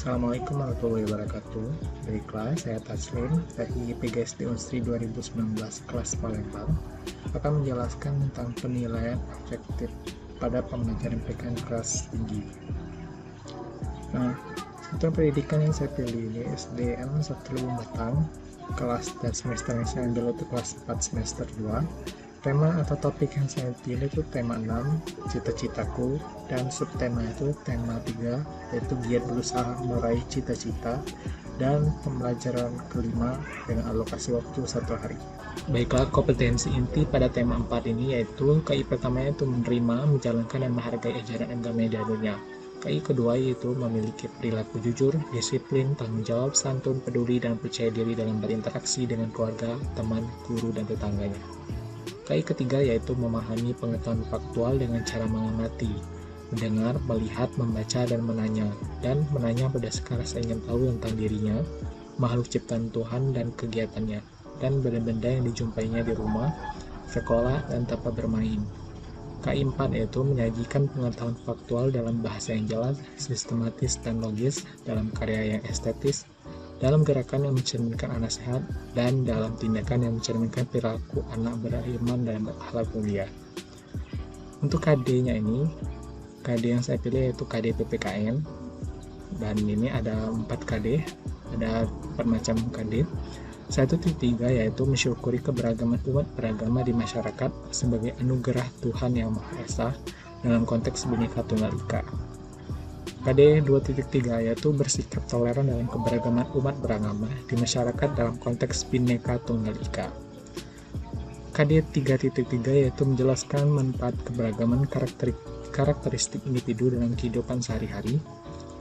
Assalamualaikum warahmatullahi wabarakatuh. Baiklah, saya Taslim dari PGSD Unsri 2019 kelas Palembang akan menjelaskan tentang penilaian efektif pada pembelajaran PKN kelas tinggi. Nah, satuan pendidikan yang saya pilih ini SDN 1 Batang, kelas dan semester yang saya ambil itu kelas 4 semester 2. Tema atau topik yang saya pilih itu tema 6, cita-citaku, dan subtema itu tema 3, yaitu giat berusaha meraih cita-cita, dan pembelajaran kelima dengan alokasi waktu 1 hari. Baiklah, kompetensi inti pada tema 4 ini yaitu KI pertamanya itu menerima, menjalankan, dan menghargai ajaran agama di dunia. KI kedua yaitu memiliki perilaku jujur, disiplin, tanggung jawab, santun, peduli, dan percaya diri dalam berinteraksi dengan keluarga, teman, guru, dan tetangganya. KI ketiga yaitu memahami pengetahuan faktual dengan cara mengamati, mendengar, melihat, membaca, dan menanya berdasarkan rasa ingin tahu tentang dirinya, makhluk ciptaan Tuhan dan kegiatannya, dan benda-benda yang dijumpainya di rumah, sekolah, dan tempat bermain. KI 4 yaitu menyajikan pengetahuan faktual dalam bahasa yang jelas, sistematis, dan logis, dalam karya yang estetis, dalam gerakan yang mencerminkan anak sehat, dan dalam tindakan yang mencerminkan perilaku anak beriman dan berakhlak mulia. Untuk KD-nya ini, KD yang saya pilih yaitu KD PPKN, dan ini ada 4 KD, ada 4 macam KD. 1.3 yaitu mensyukuri keberagaman umat beragama di masyarakat sebagai anugerah Tuhan Yang Maha Esa dalam konteks Bhinneka Tunggal Ika. KD 2.3 yaitu bersikap toleran dalam keberagaman umat beragama di masyarakat dalam konteks Bhinneka Tunggal Ika. KD 3.3 yaitu menjelaskan manfaat keberagaman karakteristik individu dalam kehidupan sehari-hari.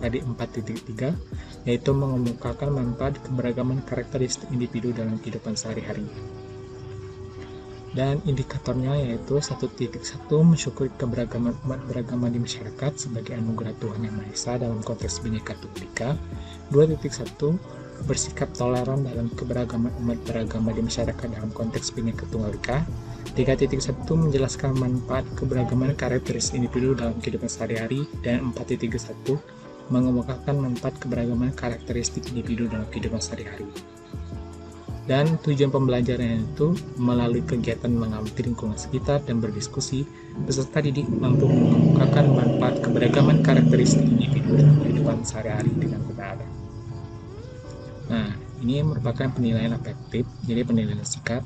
KD 4.3 yaitu mengemukakan manfaat keberagaman karakteristik individu dalam kehidupan sehari-hari. Dan indikatornya yaitu 1.1 mensyukuri keberagaman umat beragama di masyarakat sebagai anugerah Tuhan Yang Maha Esa dalam konteks Bhinneka Tunggal Ika. 2.1 bersikap toleran dalam keberagaman umat beragama di masyarakat dalam konteks Bhinneka Tunggal Ika. 3.1 menjelaskan manfaat keberagaman karakteristik individu dalam kehidupan sehari-hari. Dan 4.1 mengemukakan manfaat keberagaman karakteristik individu dalam kehidupan sehari-hari. Dan tujuan pembelajaran itu melalui kegiatan mengamati lingkungan sekitar dan berdiskusi, peserta didik mampu mengemukakan manfaat keberagaman karakteristik individu dalam kehidupan sehari-hari dengan benar. Nah, ini merupakan penilaian efektif, jadi penilaian singkat.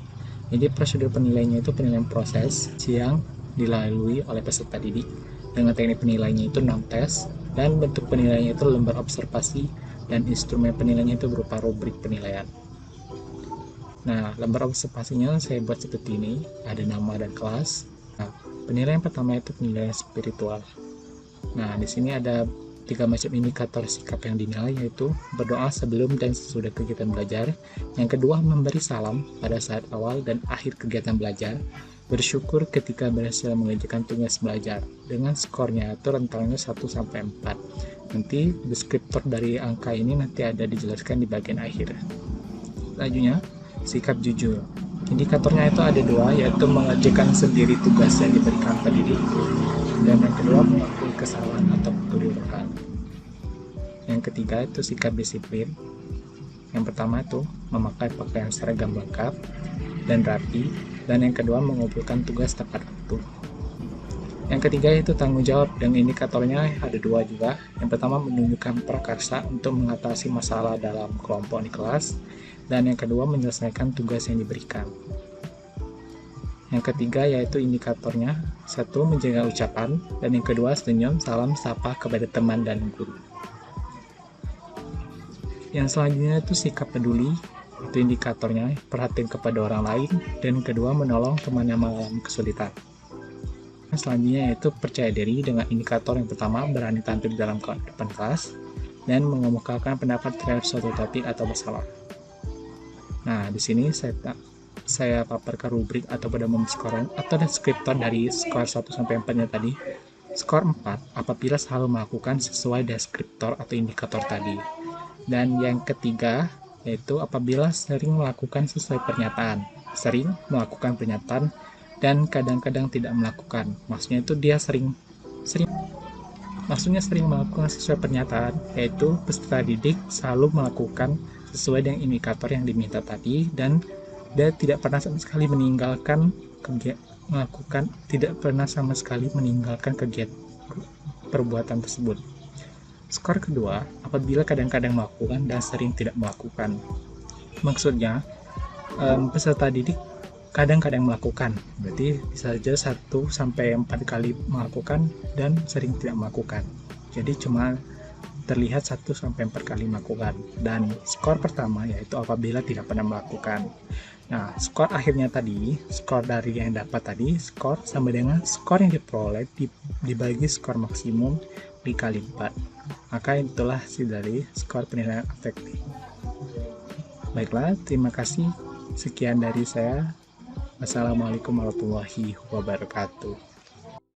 Jadi prosedur penilaiannya itu penilaian proses yang dilalui oleh peserta didik dengan teknik penilaiannya itu non-tes, dan bentuk penilaiannya itu lembar observasi, dan instrumen penilaiannya itu berupa rubrik penilaian. Nah, lembar observasinya saya buat seperti ini, ada nama dan kelas. Nah, penilaian pertama itu penilaian spiritual. Nah, di sini ada 3 macam indikator sikap yang dinilai, yaitu berdoa sebelum dan sesudah kegiatan belajar. Yang kedua, memberi salam pada saat awal dan akhir kegiatan belajar. Bersyukur ketika berhasil mengerjakan tugas belajar. Dengan skornya itu rentangnya 1-4. Nanti deskriptor dari angka ini nanti ada dijelaskan di bagian akhir. Selanjutnya, sikap jujur. Indikatornya itu ada 2, yaitu mengerjakan sendiri tugas yang diberikan pendidik, dan yang kedua mengakui kesalahan atau kekeliruan. Yang ketiga itu sikap disiplin. Yang pertama itu memakai pakaian seragam lengkap dan rapi, dan yang kedua mengumpulkan tugas tepat waktu. Yang ketiga itu tanggung jawab, dan indikatornya ada 2 juga. Yang pertama menunjukkan prakarsa untuk mengatasi masalah dalam kelompok di kelas, dan yang kedua menyelesaikan tugas yang diberikan. Yang ketiga yaitu indikatornya 1 menjaga ucapan, dan yang kedua senyum, salam, sapa kepada teman dan guru. Yang selanjutnya itu sikap peduli, itu indikatornya perhatian kepada orang lain, dan kedua menolong teman yang mengalami kesulitan. Selanjutnya yaitu percaya diri, dengan indikator yang pertama berani tampil dalam depan kelas dan mengemukakan pendapat terhadap suatu topik atau masalah. Nah, di sini saya paparkan rubrik atau pada skor atau deskriptor dari skor 1-4-nya tadi. Skor 4 apabila selalu melakukan sesuai deskriptor atau indikator tadi. Dan yang ketiga yaitu apabila sering melakukan sesuai pernyataan. Sering melakukan pernyataan dan kadang-kadang tidak melakukan. Maksudnya itu dia sering Maksudnya sering melakukan sesuai pernyataan, yaitu peserta didik selalu melakukan sesuai dengan indikator yang diminta tadi, dan dia tidak pernah sama sekali meninggalkan kegiatan perbuatan tersebut. Skor kedua, apabila kadang-kadang melakukan dan sering tidak melakukan. Maksudnya, peserta didik kadang-kadang melakukan, berarti bisa saja 1-4 kali melakukan dan sering tidak melakukan. Jadi cuma terlihat 1-4 kali melakukan. Dan skor pertama yaitu apabila tidak pernah melakukan. Nah, skor akhirnya tadi, skor dari yang dapat tadi, skor sama dengan skor yang diperoleh dibagi skor maksimum dikali 4. Maka itulah hasil dari skor penilaian afektif. Baiklah, terima kasih. Sekian dari saya. Wassalamualaikum warahmatullahi wabarakatuh.